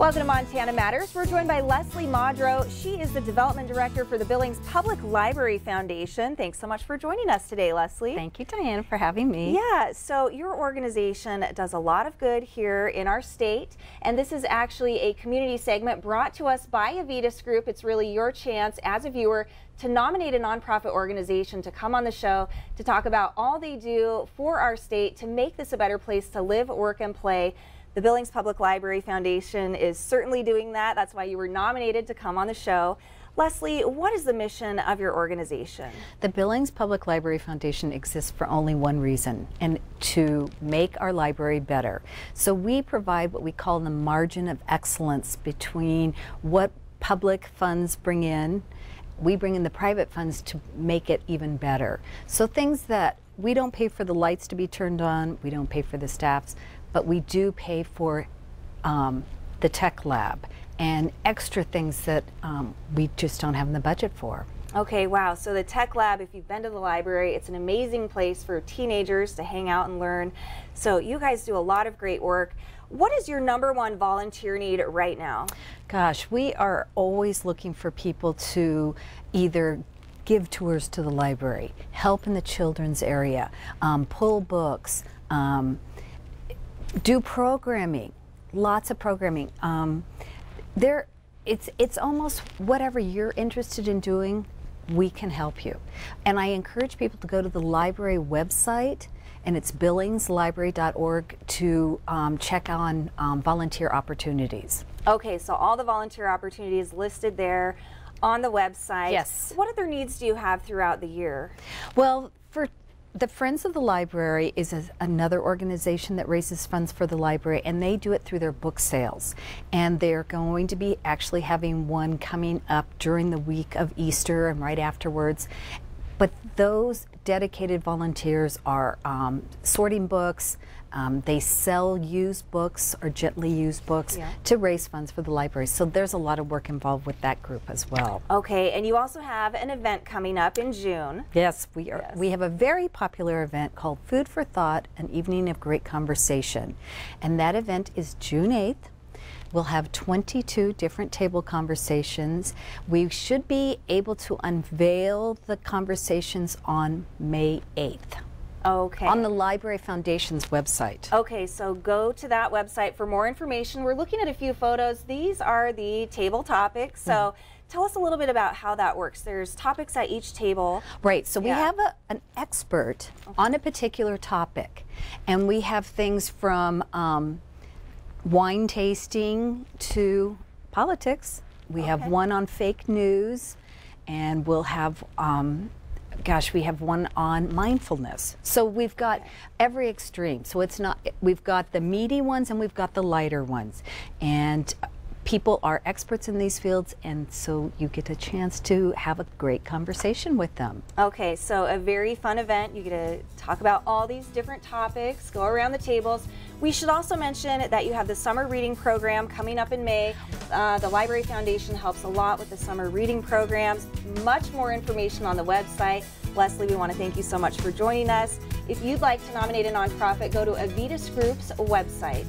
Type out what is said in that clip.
Welcome to Montana Matters. We're joined by Leslie Maudreau. She is the Development Director for the Billings Public Library Foundation. Thanks so much for joining us today, Leslie. Thank you, Diane, for having me. Yeah, so your organization does a lot of good here in our state, and this is actually a community segment brought to us by Avitas Group. It's really your chance as a viewer to nominate a nonprofit organization to come on the show to talk about all they do for our state to make this a better place to live, work, and play. The Billings Public Library Foundation is certainly doing that. That's why you were nominated to come on the show. Leslie, what is the mission of your organization? The Billings Public Library Foundation exists for only one reason, and to make our library better. So we provide what we call the margin of excellence between what public funds bring in. We bring in the private funds to make it even better. So things that we don't pay for the lights to be turned on, we don't pay for the staffs, but we do pay for the tech lab and extra things that we just don't have in the budget for. Okay, wow. So the tech lab, if you've been to the library, it's an amazing place for teenagers to hang out and learn. So you guys do a lot of great work. What is your #1 volunteer need right now? Gosh, we are always looking for people to either give tours to the library, help in the children's area, pull books, do programming, lots of programming. It's almost whatever you're interested in doing, we can help you. And I encourage people to go to the library website, and it's billingslibrary.org, to check on volunteer opportunities. Okay, so all the volunteer opportunities listed there on the website. Yes. What other needs do you have throughout the year? Well, for the Friends of the Library is another organization that raises funds for the library, and they do it through their book sales. And they're going to be actually having one coming up during the week of Easter and right afterwards. But those dedicated volunteers are sorting books. They sell used books or gently used books to raise funds for the library. So there's a lot of work involved with that group as well. Okay, and you also have an event coming up in June. Yes, we are. Yes. We have a very popular event called Food for Thought, an Evening of Great Conversation. And that event is June 8th. We'll have 22 different table conversations. We should be able to unveil the conversations on May 8th. Okay. On the Library Foundation's website. Okay, so go to that website for more information. We're looking at a few photos. These are the table topics. So tell us a little bit about how that works. There's topics at each table. Right, so we have an expert on a particular topic. And we have things from wine tasting to politics. We have one on fake news, and we'll have gosh, we have one on mindfulness. So we've got every extreme. So it's not, we've got the meaty ones and we've got the lighter ones. And people are experts in these fields, and so you get a chance to have a great conversation with them. Okay, so a very fun event. You get to talk about all these different topics, go around the tables. We should also mention that you have the summer reading program coming up in May. The Library Foundation helps a lot with the summer reading programs. Much more information on the website. Leslie, we want to thank you so much for joining us. If you'd like to nominate a nonprofit, go to Avitas Group's website.